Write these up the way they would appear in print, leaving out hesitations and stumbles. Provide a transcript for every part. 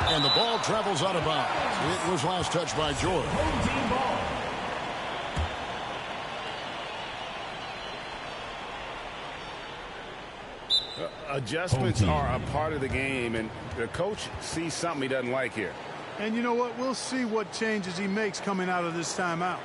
And the ball travels out of bounds. It was last touched by George. Adjustments are a part of the game, and the coach sees something he doesn't like here. And you know what? We'll see what changes he makes coming out of this timeout.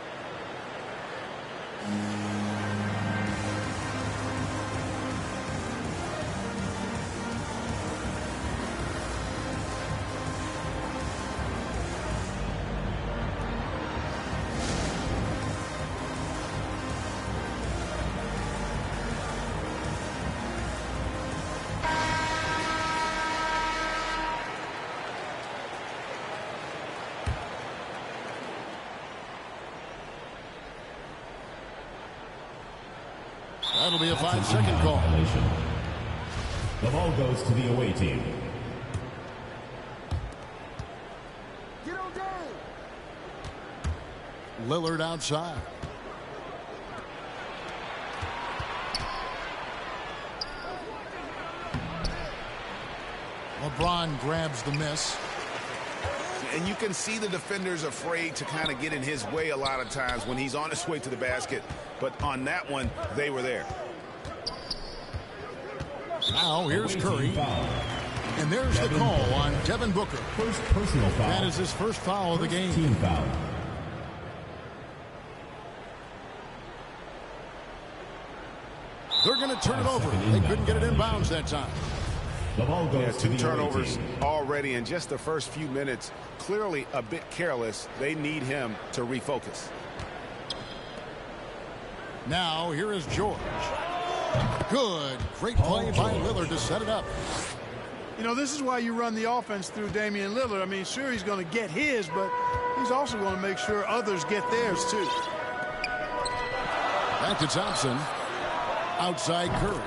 That'll be a 5-second call. The ball goes to the away team. Get on down. Lillard outside. LeBron grabs the miss. And you can see the defenders afraid to kind of get in his way a lot of times when he's on his way to the basket. But on that one, they were there. Now here's Curry. And there's the call on Devin Booker. First personal foul. That is his first foul of the game. Team foul. They're going to turn it over. They couldn't get it in bounds that time. The ball goes to two the turnovers away team. already in just the first few minutes. Clearly a bit careless. They need him to refocus. Now here is George. Good. Great play by Lillard to set it up. You know, this is why you run the offense through Damian Lillard. I mean, sure, he's going to get his, but he's also going to make sure others get theirs, too. Back to Thompson. Outside Curry.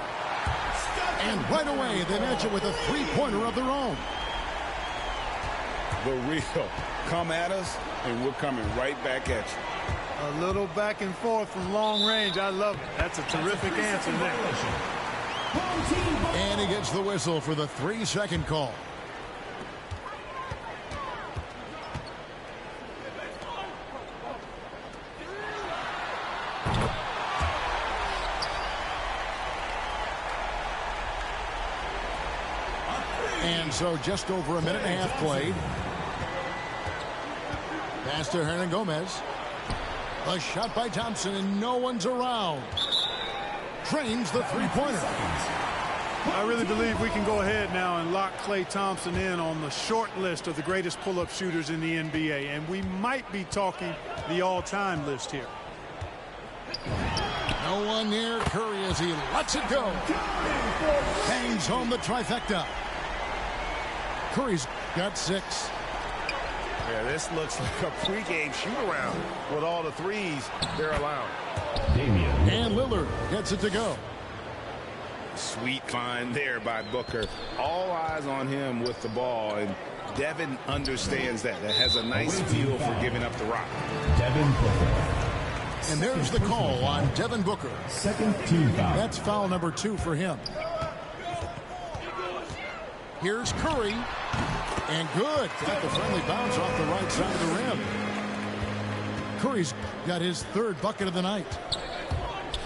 And right away, they match it with a three-pointer of their own. The real come at us, and we're coming right back at you. A little back and forth from long range. I love it. That's a terrific answer there. And he gets the whistle for the 3-second call. And so just over a minute and a half played. Pass to Hernangomez. A shot by Thompson, and no one's around. Drains the three-pointer. I really believe we can go ahead now and lock Klay Thompson in on the short list of the greatest pull-up shooters in the NBA. And we might be talking the all-time list here. No one near Curry as he lets it go. Hangs home the trifecta. Curry's got 6. Yeah, this looks like a pregame shoot-around with all the threes they're allowing. And Lillard gets it to go. Sweet find there by Booker. All eyes on him with the ball, and Devin understands that. That has a nice feel for giving up the rock. Devin Booker. And there's the call on Devin Booker. Second team foul. That's foul number 2 for him. Here's Curry. And good. Got the friendly bounce off the right side of the rim. Curry's got his 3rd bucket of the night.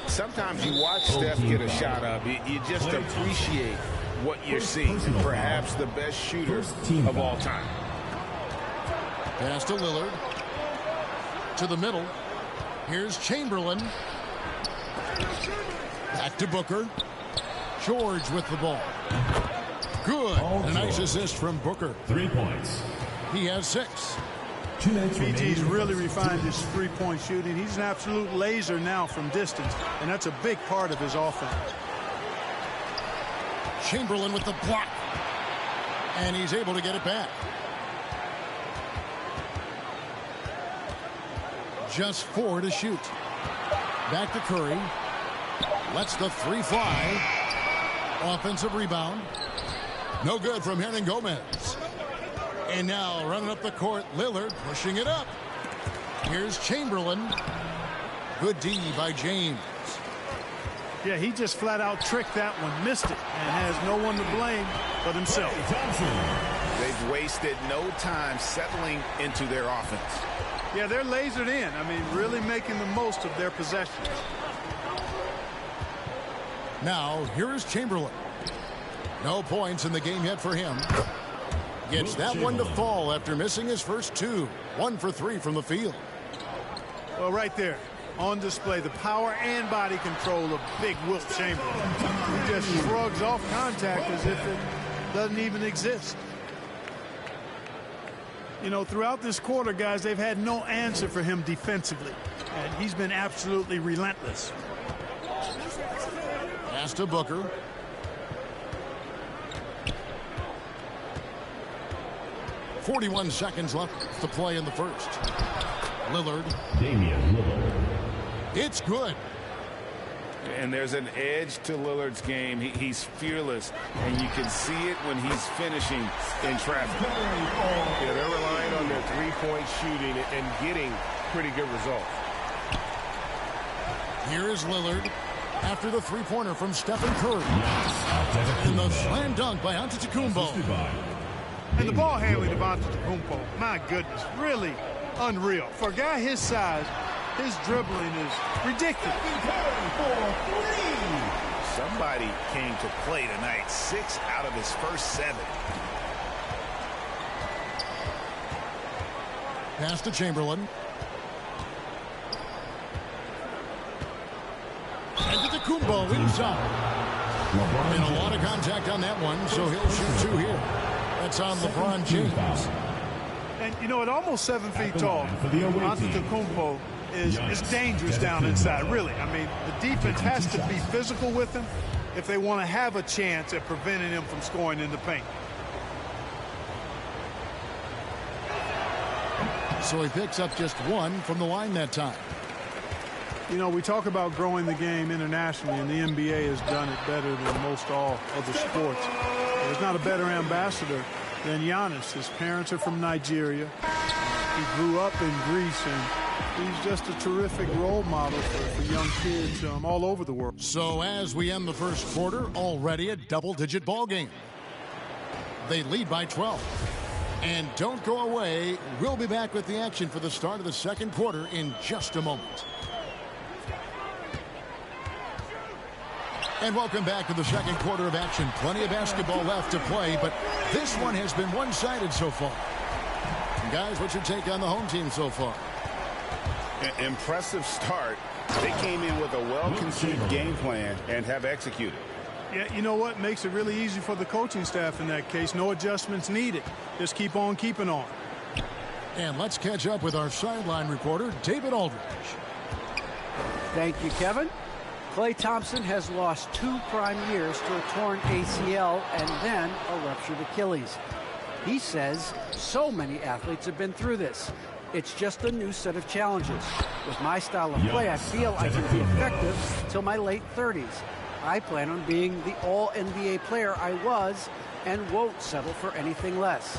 Sometimes you watch Steph get a shot up. You just appreciate what you're seeing. Perhaps the best shooter of all time. Pass to Lillard. To the middle. Here's Chamberlain. Back to Booker. George with the ball. Good. A nice assist from Booker. 3 points. He has 6. 2 minutes BT's really refined his three-point shooting. He's an absolute laser now from distance, and that's a big part of his offense. Chamberlain with the block. And he's able to get it back. Just 4 to shoot. Back to Curry. Lets the 3 fly. Offensive rebound. No good from Hernangomez. And now running up the court, Lillard pushing it up. Here's Chamberlain. Good D by James. Yeah, he just flat out tricked that one, missed it, and has no one to blame but himself. They They've wasted no time settling into their offense. Yeah, they're lasered in. I mean, really making the most of their possessions. Now, here is Chamberlain. No points in the game yet for him. Gets that one to fall after missing his first two. 1 for 3 from the field. Well, right there, on display, the power and body control of big Wilt Chamberlain. He just shrugs off contact as if it doesn't even exist. You know, throughout this quarter, guys, they've had no answer for him defensively. And he's been absolutely relentless. Pass to Booker. .41 seconds left to play in the first. Lillard. Damian Lillard. It's good. And there's an edge to Lillard's game. He's fearless, and you can see it when he's finishing in traffic. Yeah, they're relying on their three-point shooting and getting pretty good results. Here is Lillard after the three-pointer from Stephen Curry. And the slam dunk by Antetokounmpo. And the ball handling of Antetokounmpo, my goodness, really unreal. For a guy his size, his dribbling is ridiculous. Somebody came to play tonight. 6 out of his first 7. Pass to Chamberlain. Antetokounmpo inside. And a lot of contact on that one, so he'll shoot 2 here. That's on LeBron James. And, you know, at almost 7 feet tall, Antetokounmpo is dangerous down inside, really. I mean, the defense has to be physical with him if they want to have a chance at preventing him from scoring in the paint. So he picks up just 1 from the line that time. You know, we talk about growing the game internationally, and the NBA has done it better than most all other sports. There's not a better ambassador than Giannis. His parents are from Nigeria. He grew up in Greece, and he's just a terrific role model for young kids all over the world. So as we end the first quarter, already a double-digit ball game. They lead by 12. And don't go away. We'll be back with the action for the start of the second quarter in just a moment. And welcome back to the second quarter of action. Plenty of basketball left to play, but this one has been one-sided so far. And guys, what's your take on the home team so far? Impressive start. They came in with a well-conceived game plan and have executed. Yeah, you know what? Makes it really easy for the coaching staff in that case. No adjustments needed. Just keep on keeping on. And let's catch up with our sideline reporter, David Aldridge. Thank you, Kevin. Klay Thompson has lost 2 prime years to a torn ACL and then a ruptured Achilles. He says so many athletes have been through this. It's just a new set of challenges. With my style of play, I feel I can be effective till my late 30s. I plan on being the all-NBA player I was and won't settle for anything less.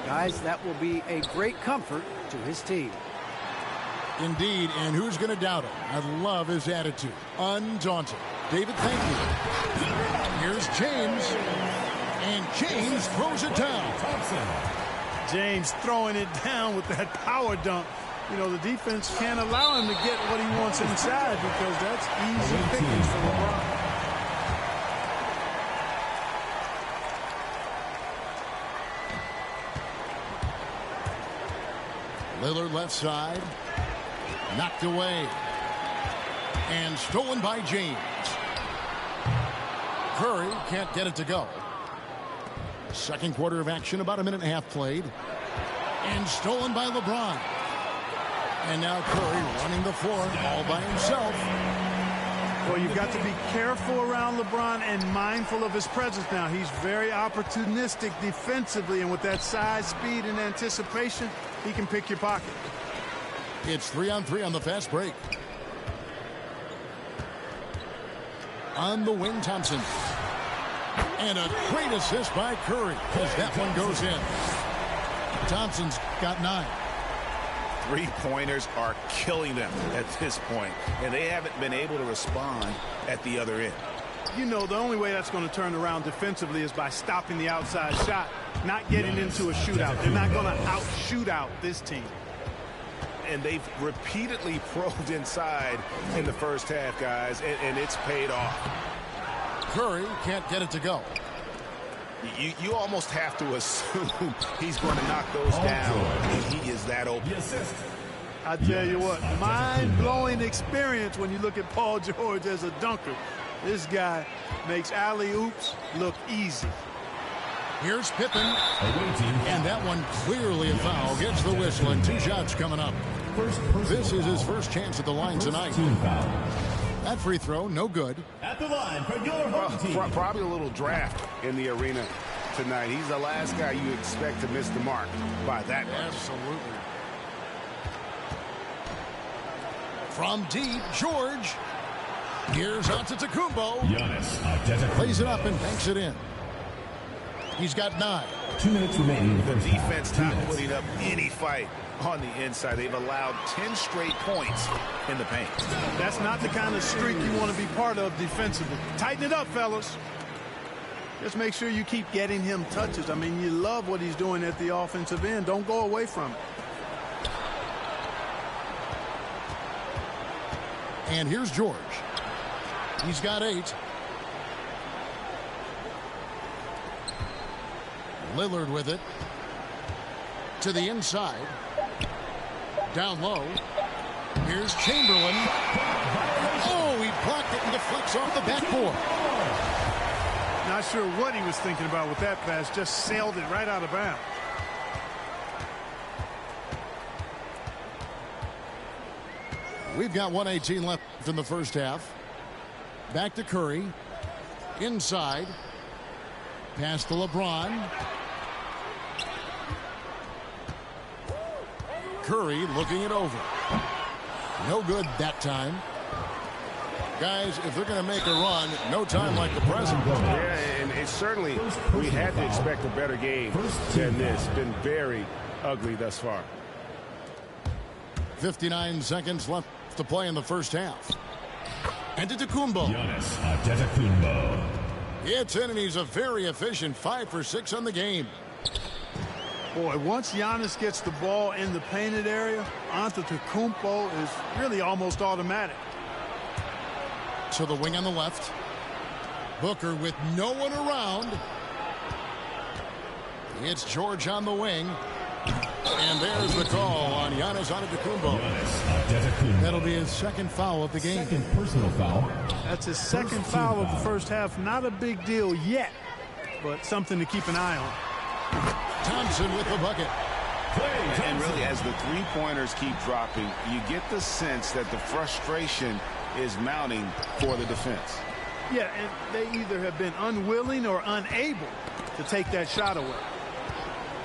Guys, that will be a great comfort to his team. Indeed, and who's going to doubt it? I love his attitude. Undaunted. David, thank you. Here's James. And James throws it down. James throwing it down with that power dunk. You know, the defense can't allow him to get what he wants inside because that's easy pickings for LeBron. Lillard left side. Knocked away. And stolen by James. Curry can't get it to go. Second quarter of action, about a minute and a half played. And stolen by LeBron. And now Curry running the floor all by himself. Well, you've got to be careful around LeBron and mindful of his presence now. He's very opportunistic defensively, and with that size, speed, and anticipation, he can pick your pocket. It's 3-on-3 on the fast break. On the wing, Thompson. And a great assist by Curry as that one goes in. Thompson's got 9. Three-pointers are killing them at this point, and they haven't been able to respond at the other end. You know, the only way that's going to turn around defensively is by stopping the outside shot. not getting into a shootout. They're not going to out-shoot out this team. And they've repeatedly probed inside in the first half, guys, and it's paid off. Curry can't get it to go. You almost have to assume he's going to knock those down, and he is that open. I tell you what, mind-blowing experience when you look at Paul George as a dunker. This guy makes alley-oops look easy. Here's Pippen, and that one clearly a foul. Gets the whistle, and 2 shots coming up. This is his first chance at the line tonight. That free throw, no good. At the line for your home team. Probably a little draft in the arena tonight. He's the last guy you expect to miss the mark by that much. Absolutely. From deep, George. Here's Antetokounmpo. Plays it up and banks it in. He's got 9. 2 minutes remaining. The defense not putting up any fight on the inside. They've allowed 10 straight points in the paint. That's not the kind of streak you want to be part of defensively. Tighten it up, fellas. Just make sure you keep getting him touches. I mean, you love what he's doing at the offensive end. Don't go away from it. And here's George. He's got 8. Lillard with it. To the inside. Down low. Here's Chamberlain. Oh, he blocked it and deflects off the backboard. Not sure what he was thinking about with that pass. Just sailed it right out of bounds. We've got 1:18 left in the first half. Back to Curry. Inside. Pass to LeBron. Curry looking it over. No good that time. Guys, if they're going to make a run, no time like the present. Yeah, and it's certainly, we had to expect a better game than this. Been very ugly thus far. 59 seconds left to play in the first half. Antetokounmpo. It's in, and he's a very efficient 5 for 6 on the game. Boy, once Giannis gets the ball in the painted area, Antetokounmpo is really almost automatic. To the wing on the left. Booker with no one around. It's George on the wing. And there's the call on Giannis Antetokounmpo. That'll be his second foul of the game. Second personal foul. That's his second foul of the first half. Not a big deal yet, but something to keep an eye on. Thompson with the bucket. And really, as the three-pointers keep dropping, you get the sense that the frustration is mounting for the defense. Yeah, and they either have been unwilling or unable to take that shot away.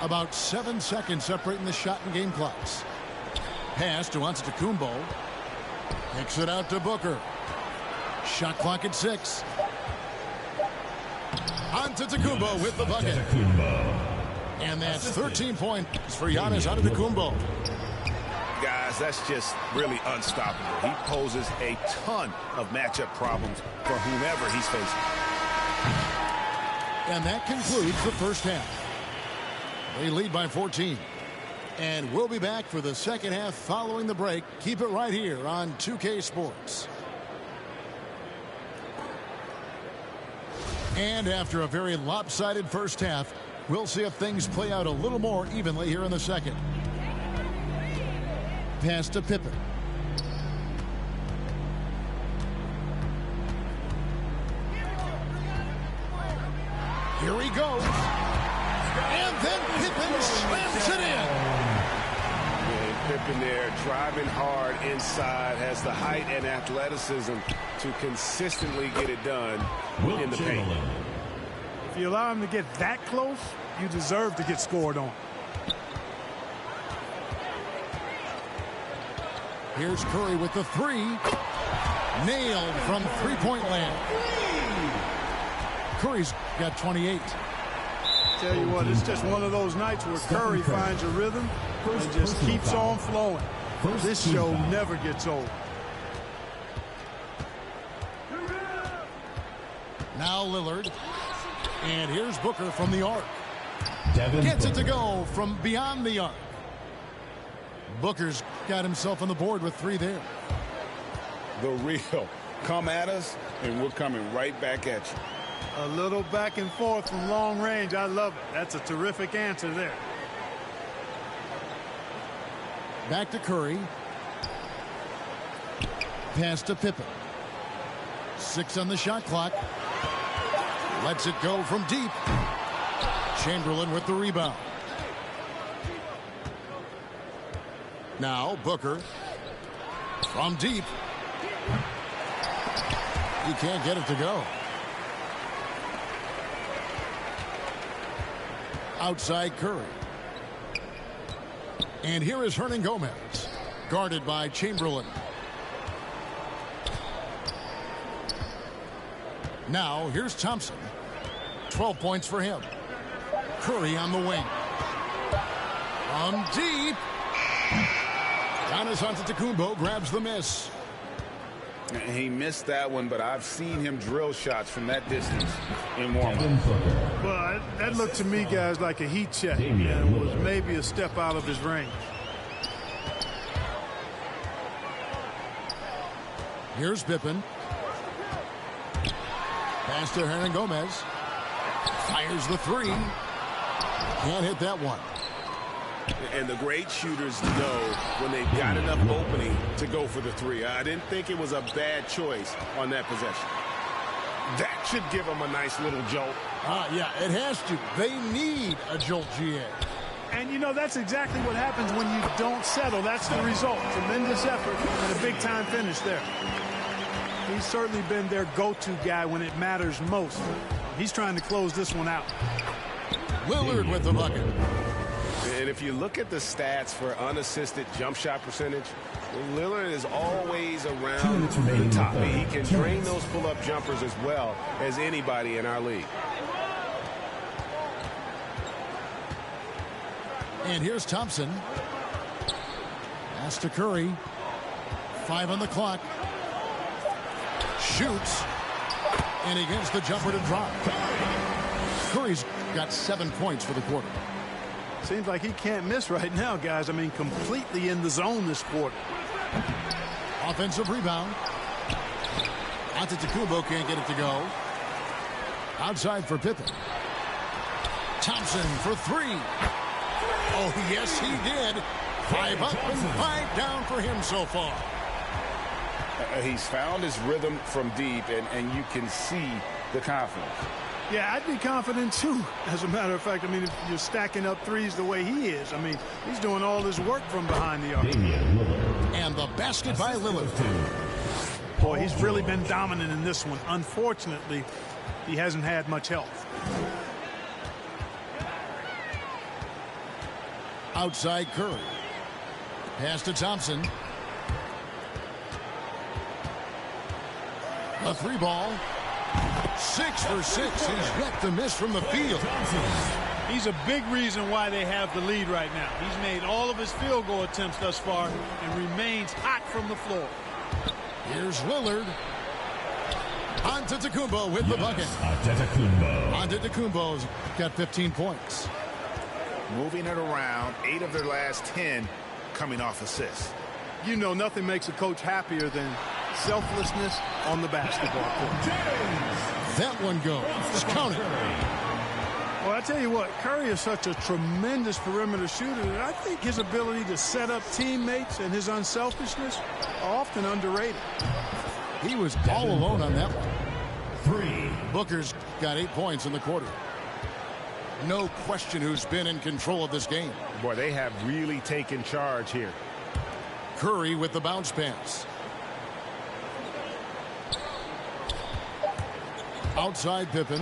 About 7 seconds separating the shot and game clocks. Pass to Antetokounmpo. Kicks it out to Booker. Shot clock at 6. Antetokounmpo with the bucket. And that's 13 points for Giannis Antetokounmpo. Guys, that's just really unstoppable. He poses a ton of matchup problems for whomever he's facing. And that concludes the first half. They lead by 14. And we'll be back for the second half following the break. Keep it right here on 2K Sports. And after a very lopsided first half, we'll see if things play out a little more evenly here in the second. Pass to Pippen. Here he goes. And then Pippen slams it in. Yeah, Pippen there driving hard inside, has the height and athleticism to consistently get it done in the paint. If you allow him to get that close, you deserve to get scored on. Here's Curry with the 3. Nailed from three-point land. Curry's got 28. Tell you what, it's just one of those nights where Curry finds a rhythm and just keeps on flowing. This show never gets old. Now Lillard. And here's Booker from the arc. Gets it to go from beyond the arc. Booker's got himself on the board with 3 there. The real. Come at us, and we're coming right back at you. A little back and forth from long range. I love it. That's a terrific answer there. Back to Curry. Pass to Pippen. 6 on the shot clock. Lets it go from deep. Chamberlain with the rebound. Now Booker. From deep. He can't get it to go. Outside Curry. And here is Hernan Gomez. Guarded by Chamberlain. Now here's Thompson. 12 points for him. Curry on the wing. From deep. Giannis Antetokounmpo grabs the miss. He missed that one, but I've seen him drill shots from that distance in warm-up. Well, that looked to me, guys, like a heat check. And it was maybe a step out of his range. Here's Pippen. Pass to Hernan Gomez. Fires the 3. Can't hit that one. And the great shooters know when they've got enough opening to go for the 3. I didn't think it was a bad choice on that possession. That should give them a nice little jolt. Yeah, it has to. They need a jolt, GA. And, you know, that's exactly what happens when you don't settle. That's the result. Tremendous effort and a big-time finish there. He's certainly been their go-to guy when it matters most. He's trying to close this one out. Lillard with the bucket. And if you look at the stats for unassisted jump shot percentage, Lillard is always around the top. He can drain those pull-up jumpers as well as anybody in our league. And here's Thompson. Pass to Curry. 5 on the clock. Shoots. And he gets the jumper to drop. Curry's got 7 points for the quarter. Seems like he can't miss right now, guys. I mean, completely in the zone this quarter. Offensive rebound. Antetokounmpo can't get it to go. Outside for Pippen. Thompson for 3. Oh, yes, he did. 5 up and 5 down for him so far. He's found his rhythm from deep, and you can see the confidence. Yeah, I'd be confident, too. As a matter of fact, I mean, if you're stacking up threes the way he is, I mean, he's doing all his work from behind the arc. And the basket by Lillard. Boy, he's really been dominant in this one. Unfortunately, he hasn't had much help. Outside Curry. Pass to Thompson. A 3 ball. 6 for 6. He's yet to miss from the field. He's a big reason why they have the lead right now. He's made all of his field goal attempts thus far and remains hot from the floor. Here's Lillard. Antetokounmpo with the bucket. Antetokounmpo's got 15 points. Moving it around, 8 of their last 10 coming off assists. You know, nothing makes a coach happier than selflessness on the basketball court. That one goes. Count it. Well, I tell you what, Curry is such a tremendous perimeter shooter that I think his ability to set up teammates and his unselfishness are often underrated. He was all alone on that one. Booker's got 8 points in the quarter. No question who's been in control of this game. Boy, they have really taken charge here. Curry with the bounce pass. Outside Pippen.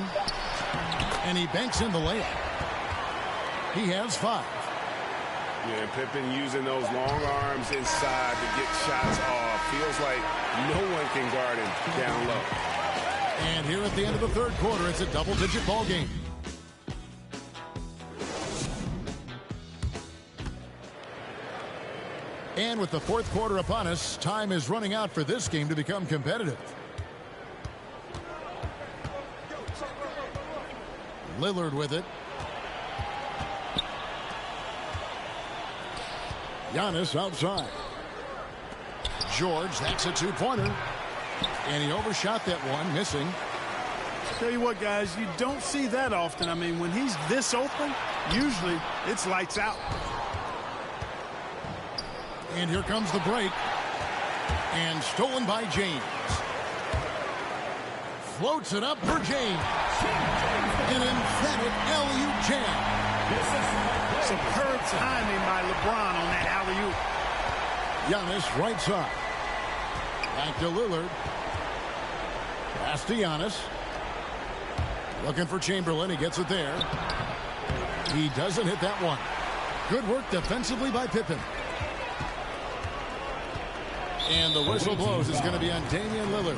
And he banks in the layup. He has 5. Yeah, Pippen using those long arms inside to get shots off. Feels like no one can guard him down low. And here at the end of the 3rd quarter, it's a double-digit ball game. And with the 4th quarter upon us, time is running out for this game to become competitive. Lillard with it. Giannis outside. George, that's a two-pointer. And he overshot that one, missing. Tell you what, guys, you don't see that often. I mean, when he's this open, usually it's lights out. And here comes the break. And stolen by James. Floats it up for James. An emphatic alley-oop jam. Superb timing by LeBron on that alley-oop. Giannis right side. Back to Lillard. Pass to Giannis. Looking for Chamberlain. He gets it there. He doesn't hit that one. Good work defensively by Pippen. And the whistle blows. It's going to be on Damian Lillard.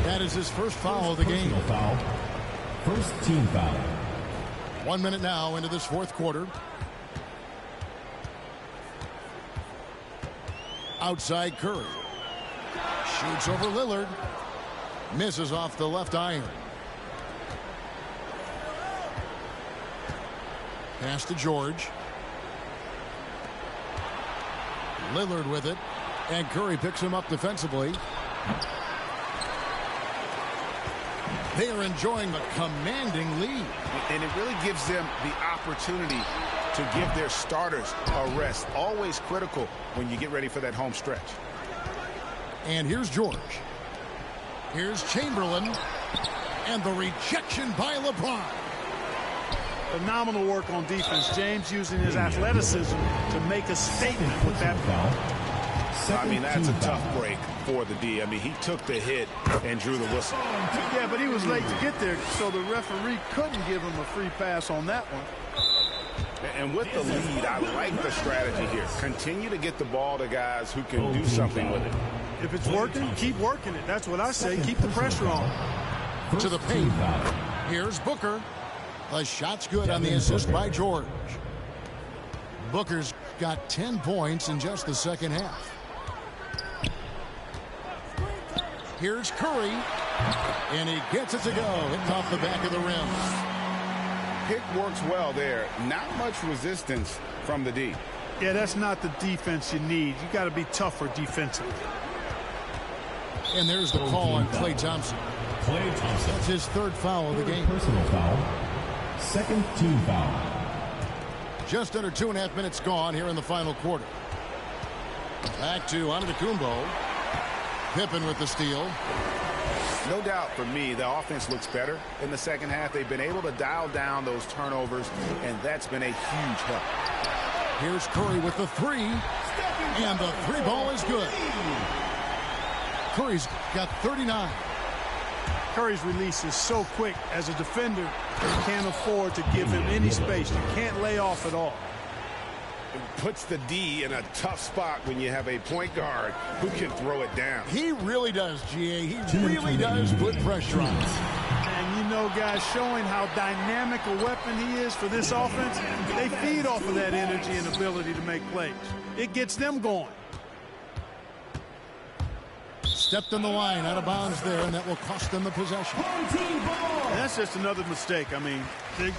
That is his first foul of the game. First team foul. 1 minute now into this fourth quarter. Outside Curry. Shoots over Lillard. Misses off the left iron. Pass to George. Lillard with it. And Curry picks him up defensively. They are enjoying the commanding lead. And it really gives them the opportunity to give their starters a rest. Always critical when you get ready for that home stretch. And here's George. Here's Chamberlain. And the rejection by LeBron. Phenomenal work on defense. James using his athleticism to make a statement with that ball. I mean, that's a tough break for the D. I mean, he took the hit and drew the whistle. Yeah, but he was late to get there, so the referee couldn't give him a free pass on that one. And with the lead, I like the strategy here. Continue to get the ball to guys who can do something with it. If it's working, keep working it. That's what I say. Keep the pressure on. To the paint. Here's Booker. A shot's good on the assist by George. Booker's got 10 points in just the second half. Here's Curry. And he gets it to go. It's off the back of the rim. Pick works well there. Not much resistance from the D. Yeah, that's not the defense you need. You got to be tougher defensively. And there's the call on Klay Thompson. Klay Thompson. That's his third foul of the game. Personal foul. Second team foul. Just under 2.5 minutes gone here in the final quarter. Back to Antetokounmpo. Pippen with the steal. No doubt for me, the offense looks better in the second half. They've been able to dial down those turnovers, and that's been a huge help. Here's Curry with the three. And the three ball is good. Curry's got 39. Curry's release is so quick. As a defender, you can't afford to give him any space. You can't lay off at all. It puts the D in a tough spot when you have a point guard who can throw it down. He really does, GA. He really does put pressure on us. And you know, guys, showing how dynamic a weapon he is for this offense, they feed off of that energy and ability to make plays. It gets them going. Stepped in the line, out of bounds there, and that will cost them the possession. And that's just another mistake. I mean,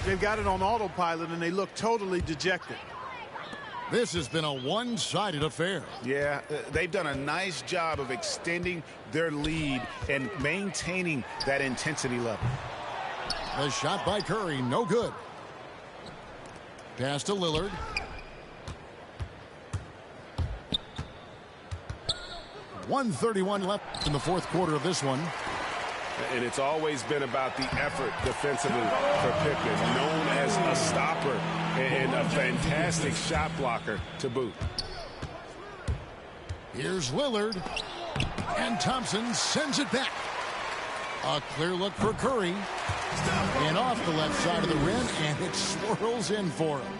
they've got it on autopilot, and they look totally dejected. This has been a one-sided affair. Yeah, they've done a nice job of extending their lead and maintaining that intensity level. The shot by Curry, no good. Pass to Lillard. .131 left in the fourth quarter of this one. And it's always been about the effort defensively for Pippen, known as a stopper and a fantastic shot blocker to boot. Here's Lillard. And Thompson sends it back. A clear look for Curry. And off the left side of the rim, and it swirls in for him.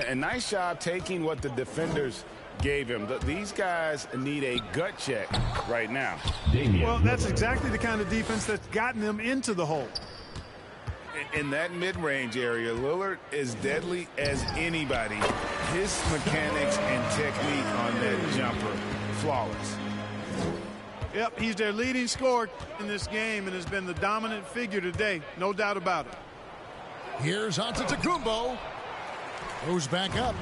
A nice job taking what the defenders gave him. These guys need a gut check right now. Well, that's exactly the kind of defense that's gotten them into the hole. In that mid-range area, Lillard is deadly as anybody. His mechanics and technique on that jumper, flawless. Yep, he's their leading scorer in this game and has been the dominant figure today. No doubt about it. Here's Antetokounmpo. Goes back up.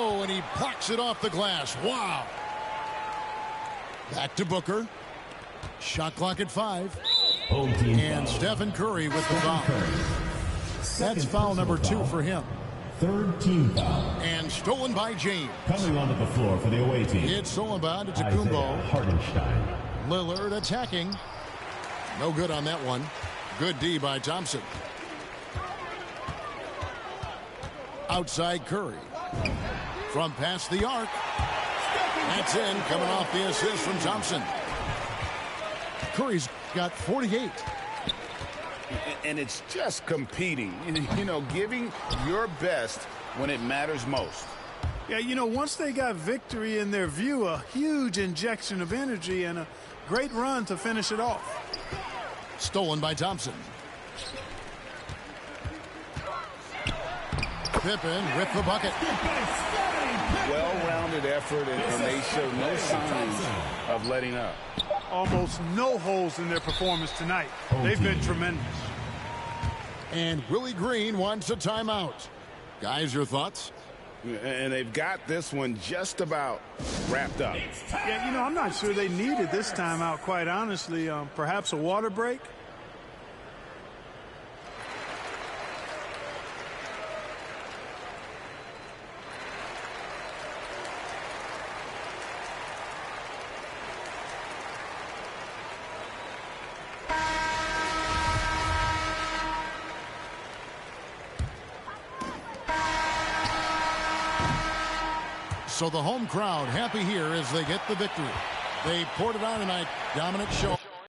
Oh, and he blocks it off the glass. Wow. Back to Booker. Shot clock at 5. Home team And foul. Stephen Curry with the foul. That's foul number 2 for him. Third team foul. And stolen by James. Coming onto the floor for the away team. It's stolen by Isaiah Antetokounmpo. Hartenstein. Lillard attacking. No good on that one. Good D by Thompson. Outside Curry. From past the arc. That's in, coming off the assist from Thompson. Curry's got 48. And it's just competing, you know, giving your best when it matters most. Yeah, you know, once they got victory in their view, a huge injection of energy and a great run to finish it off. Stolen by Thompson. Pippen with the bucket. Well-rounded effort, and they show no signs of letting up. Almost no holes in their performance tonight. They've been tremendous. And Willie Green wants a timeout. Guys, your thoughts? And they've got this one just about wrapped up. Yeah, you know, I'm not sure they needed this timeout, quite honestly. Perhaps a water break? So the home crowd happy here as they get the victory. They poured it on tonight. Dominant show